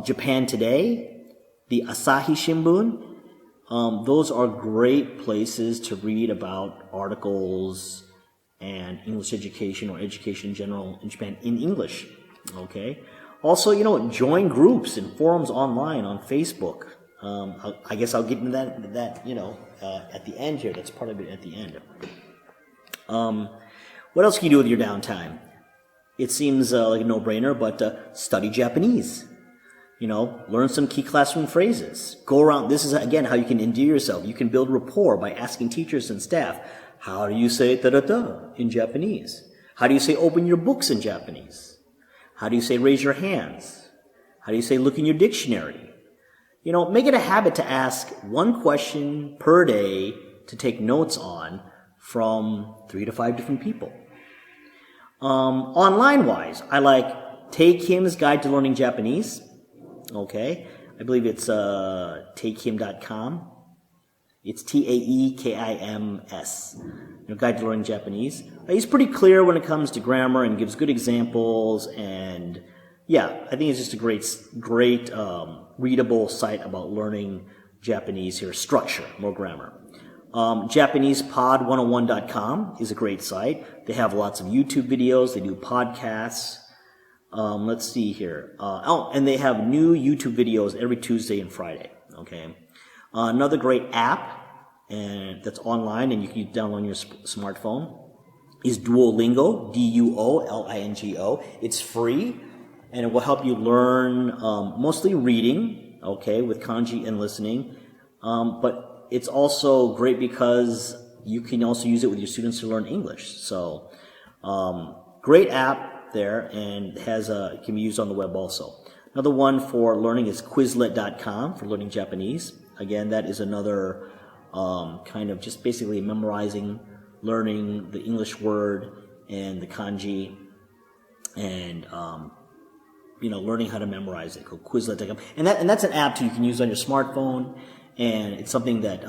S1: Japan Today, the Asahi Shimbun. Those are great places to read about articles and English education or education in general in Japan in English. Okay. Also, join groups and forums online on Facebook. I guess I'll get into that at the end here. That's part of it at the end. What else can you do with your downtime? It seems like a no-brainer, but study Japanese. Learn some key classroom phrases. Go around. This is, again, how you can endear yourself. You can build rapport by asking teachers and staff, how do you say da-da-da in Japanese? How do you say open your books in Japanese? How do you say raise your hands? How do you say look in your dictionary? Make it a habit to ask one question per day to take notes on from 3 to 5 different people. Online-wise, I like Takehim's Guide to Learning Japanese. Okay. I believe it's takehim.com. It's Taekims. Guide to Learning Japanese. He's pretty clear when it comes to grammar and gives good examples. And yeah, I think it's just a great readable site about learning Japanese here. Structure, more grammar. JapanesePod101.com is a great site. They have lots of YouTube videos. They do podcasts. Let's see here. And they have new YouTube videos every Tuesday and Friday. Okay. Another great app, and that's online and you can download on your smartphone, is Duolingo, Duolingo. It's free, and it will help you learn mostly reading, okay, with kanji and listening. But it's also great because you can also use it with your students to learn English. So, great app there, and it can be used on the web also. Another one for learning is Quizlet.com for learning Japanese. Again, that is another kind of just basically memorizing, learning the English word and the kanji, and learning how to memorize it. Called Quizlet.com, and that's an app too you can use on your smartphone, and it's something that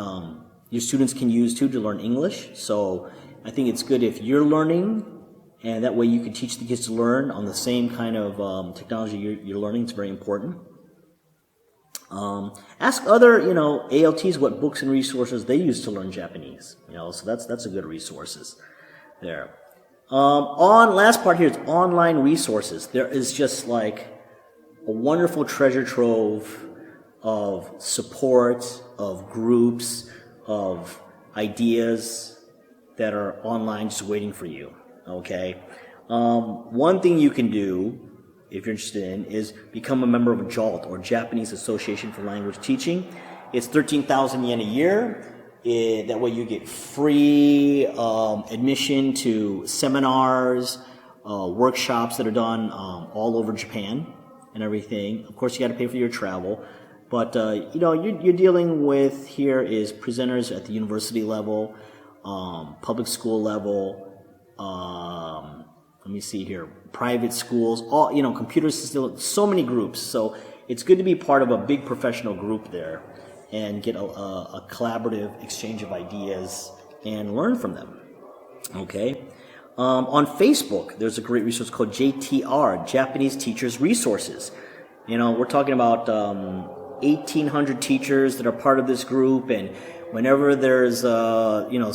S1: your students can use too to learn English. So I think it's good if you're learning, and that way you can teach the kids to learn on the same kind of technology you're learning. It's very important. Ask other, ALTs what books and resources they use to learn Japanese. So that's a good resources there. Last part here is online resources. There is just like a wonderful treasure trove of support, of groups, of ideas that are online just waiting for you. Okay. One thing you can do, if you're interested in, is become a member of JALT, or Japanese Association for Language Teaching. It's 13,000 yen a year. That way you get free admission to seminars, workshops that are done all over Japan and everything. Of course, you got to pay for your travel. But, you're dealing with here is presenters at the university level, public school level, let me see here, private schools, all, computer systems, so many groups. So it's good to be part of a big professional group there and get a collaborative exchange of ideas and learn from them. Okay. On Facebook, there's a great resource called JTR, Japanese Teachers Resources. We're talking about 1,800 teachers that are part of this group, and whenever there's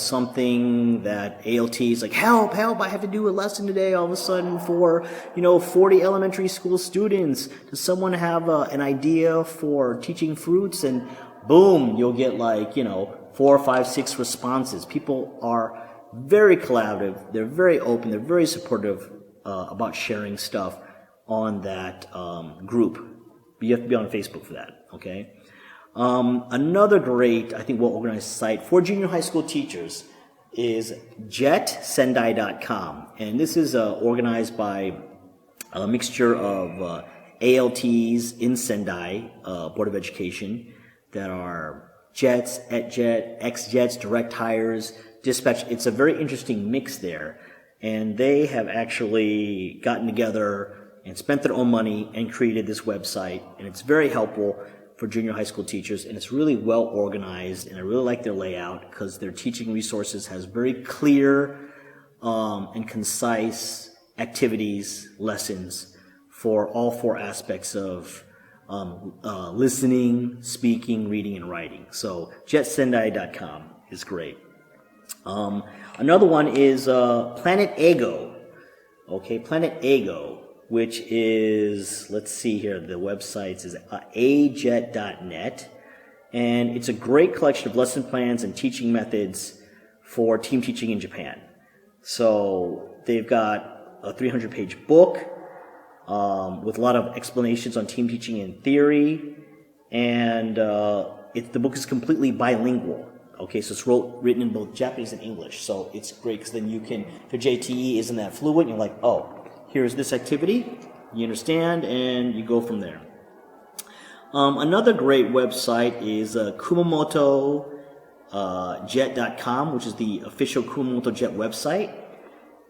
S1: something that ALT is like, help, I have to do a lesson today all of a sudden for 40 elementary school students. Does someone have an idea for teaching fruits? And boom, you'll get 4, 5, 6 responses. People are very collaborative, they're very open, they're very supportive about sharing stuff on that group. But you have to be on Facebook for that, okay? Another great, I think, well-organized site for junior high school teachers is jetsendai.com. And this is organized by a mixture of ALTs in Sendai, Board of Education, that are Jets, EtJet, ex-Jets, direct hires, dispatch. It's a very interesting mix there. And they have actually gotten together and spent their own money and created this website. And it's very helpful for junior high school teachers, and it's really well organized, and I really like their layout because their teaching resources has very clear and concise activities, lessons for all 4 aspects of listening, speaking, reading, and writing. So jetsendai.com is great. Another one is Panet Eigo. Okay, Panet Eigo, which is, let's see here, the website is ajet.net, and it's a great collection of lesson plans and teaching methods for team teaching in Japan. So they've got a 300-page book with a lot of explanations on team teaching in theory, and the book is completely bilingual. Okay, so it's written in both Japanese and English, so it's great because then you can, if your JTE isn't that fluent, you're like, oh, here's this activity, you understand, and you go from there. Another great website is kumamotojet.com, which is the official Kumamoto Jet website.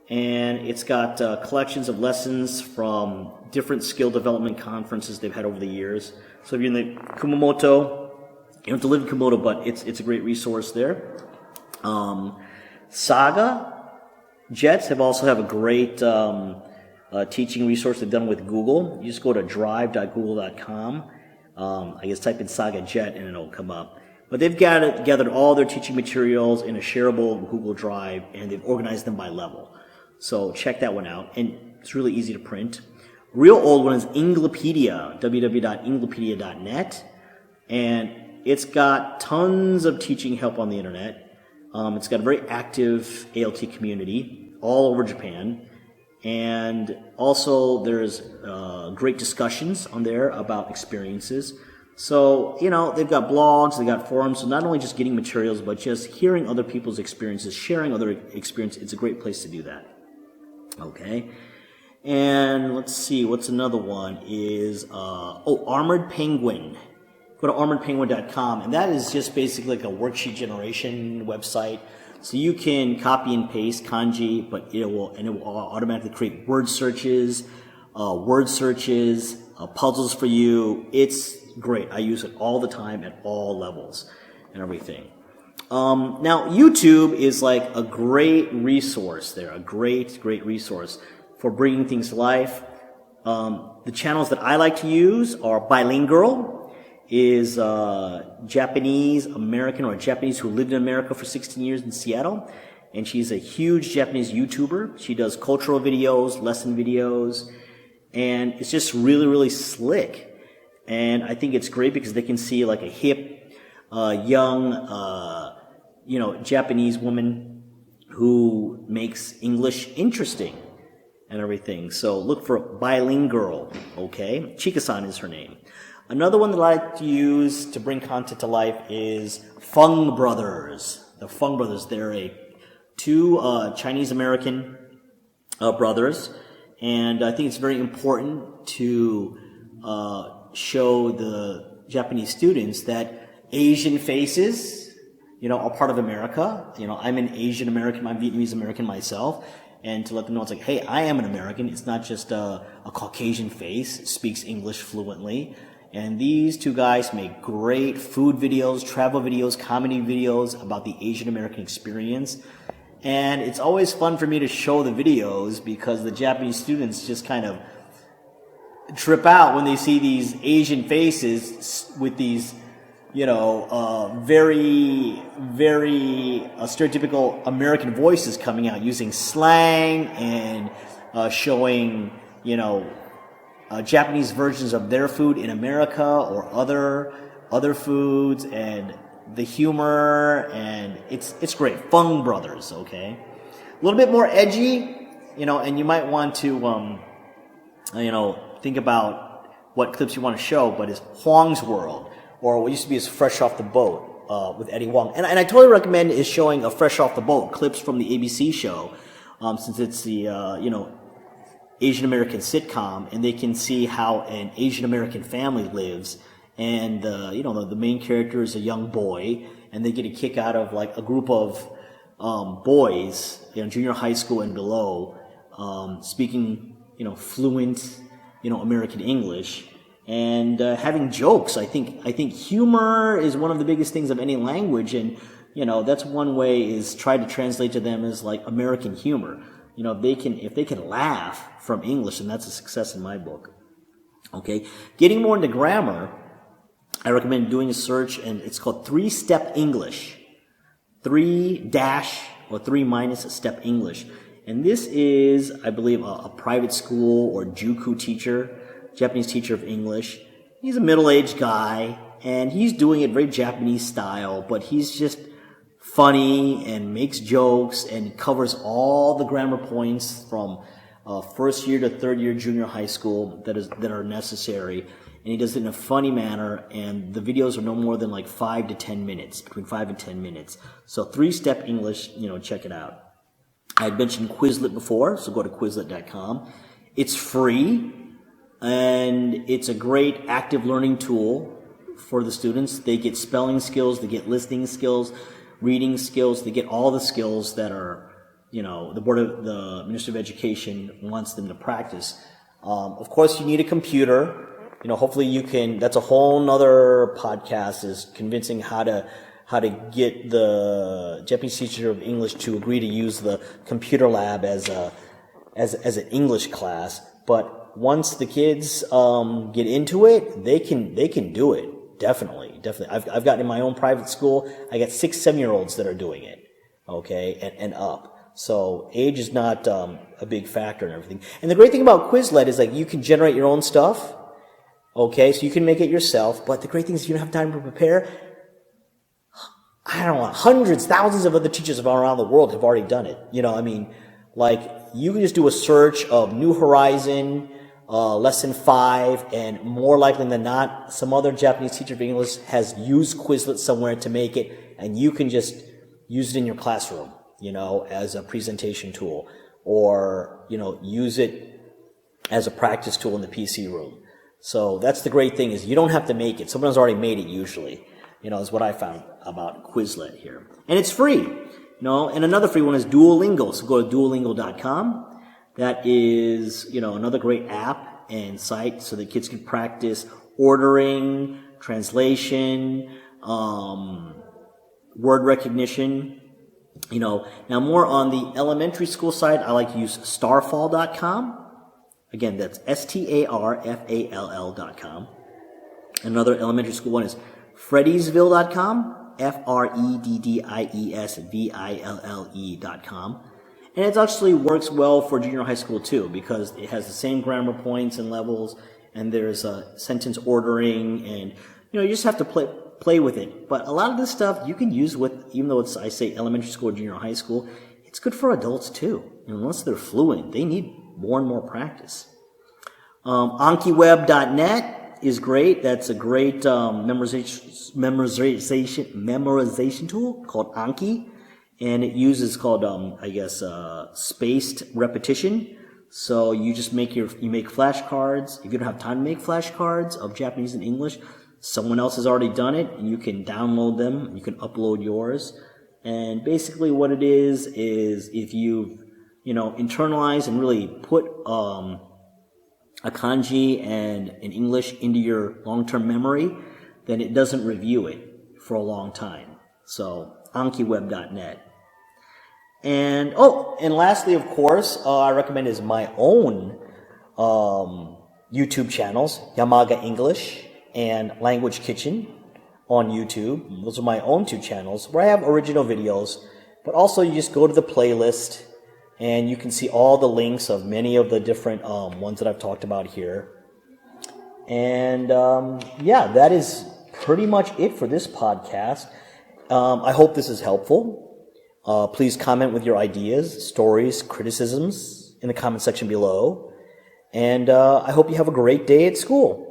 S1: And it's got collections of lessons from different skill development conferences they've had over the years. So if you're in the Kumamoto, you don't have to live in Kumamoto, but it's a great resource there. Saga Jets also have a great teaching resource they've done with Google. You just go to drive.google.com. I guess type in Saga Jet and it'll come up. But they've gathered all their teaching materials in a shareable Google Drive, and they've organized them by level. So check that one out. And it's really easy to print. Real old one is Inglopedia, www.inglopedia.net. And it's got tons of teaching help on the internet. It's got a very active ALT community all over Japan. And also there's great discussions on there about experiences. So, they've got blogs, they've got forums, so not only just getting materials, but just hearing other people's experiences, sharing other experiences. It's a great place to do that. Okay. And let's see, what's another one is, Armored Penguin. Go to armoredpenguin.com, and that is just basically like a worksheet generation website. So you can copy and paste kanji, but it will automatically create word searches, puzzles for you. It's great. I use it all the time at all levels and everything. Now, YouTube is like a great resource there, a great resource for bringing things to life. The channels that I like to use are Bilingual, is Japanese American, or Japanese who lived in America for 16 years in Seattle. And she's a huge Japanese YouTuber. She does cultural videos, lesson videos, and it's just really, really slick. And I think it's great because they can see like a hip, young, Japanese woman who makes English interesting and everything. So look for Bilingual, okay? Chika-san is her name. Another one that I like to use to bring content to life is Fung Brothers. The Fung Brothers, they're two Chinese-American brothers, and I think it's very important to show the Japanese students that Asian faces, are part of America. I'm an Asian American, I'm Vietnamese American myself, and to let them know it's like, hey, I am an American. It's not just a Caucasian face, speaks English fluently. And these two guys make great food videos, travel videos, comedy videos about the Asian American experience. And it's always fun for me to show the videos because the Japanese students just kind of trip out when they see these Asian faces with these, very, very stereotypical American voices coming out using slang and showing, Japanese versions of their food in America or other foods, and the humor, and it's great. Fung Brothers, okay? A little bit more edgy, and you might want to, think about what clips you want to show, but it's Huang's World, or what used to be as Fresh Off the Boat with Eddie Huang. And I totally recommend is showing a Fresh Off the Boat, clips from the ABC show, since it's the, Asian American sitcom, and they can see how an Asian American family lives. And, the main character is a young boy, and they get a kick out of like a group of, boys, junior high school and below, speaking, fluent, American English, and, having jokes. I think humor is one of the biggest things of any language, and, that's one way is try to translate to them as like American humor. If they can laugh from English, and that's a success in my book. Okay. Getting more into grammar, I recommend doing a search, and it's called 3-Step English. 3- or 3- Step English. And this is, I believe, a private school or Juku teacher, Japanese teacher of English. He's a middle-aged guy, and he's doing it very Japanese style, but he's just funny and makes jokes and covers all the grammar points from first year to third year junior high school that are necessary. And he does it in a funny manner, and the videos are no more than like 5 to 10 minutes, between 5 and 10 minutes. So 3-Step English, check it out. I had mentioned Quizlet before, so go to Quizlet.com. It's free, and it's a great active learning tool for the students. They get spelling skills, they get listening skills, reading skills, they get all the skills that are, the Ministry of Education wants them to practice. Of course, you need a computer. Hopefully you can, that's a whole nother podcast, is convincing how to get the Japanese teacher of English to agree to use the computer lab as an English class. But once the kids, get into it, they can do it. Definitely. I've gotten in my own private school, I got 6, 7-year-olds that are doing it. Okay. And up. So age is not, a big factor in everything. And the great thing about Quizlet is like you can generate your own stuff. Okay, so you can make it yourself, but the great thing is you don't have time to prepare. I don't know, hundreds, thousands of other teachers around the world have already done it. You can just do a search of New Horizon, lesson 5, and more likely than not, some other Japanese teacher of English has used Quizlet somewhere to make it, and you can just use it in your classroom, as a presentation tool, or, use it as a practice tool in the PC room. So that's the great thing, is you don't have to make it. Someone's already made it usually, is what I found about Quizlet here. And it's free, and another free one is Duolingo. So go to Duolingo.com. That is, another great app and site so that kids can practice ordering, translation, word recognition. Now more on the elementary school side, I like to use starfall.com. Again, that's STARFALL.com. Another elementary school one is freddiesville.com, FREDDIESVILLE.com. And it actually works well for junior high school too, because it has the same grammar points and levels, and there's sentence ordering, and you just have to play with it. But a lot of this stuff you can use with, even though it's, I say, elementary school or junior high school, it's good for adults too. Unless they're fluent, they need more and more practice. AnkiWeb.net is great. That's a great memorization tool called Anki. And it uses called, spaced repetition. So you just make flashcards. If you don't have time to make flashcards of Japanese and English, someone else has already done it, and you can download them. You can upload yours. And basically what it is if you internalize and really put, a kanji and an English into your long-term memory, then it doesn't review it for a long time. So, AnkiWeb.net. And lastly, of course, I recommend is my own YouTube channels, Yamaga English and Language Kitchen on YouTube. Those are my own two channels where I have original videos, but also you just go to the playlist and you can see all the links of many of the different ones that I've talked about here. And that is pretty much it for this podcast. I hope this is helpful. Please comment with your ideas, stories, criticisms in the comment section below. And I hope you have a great day at school.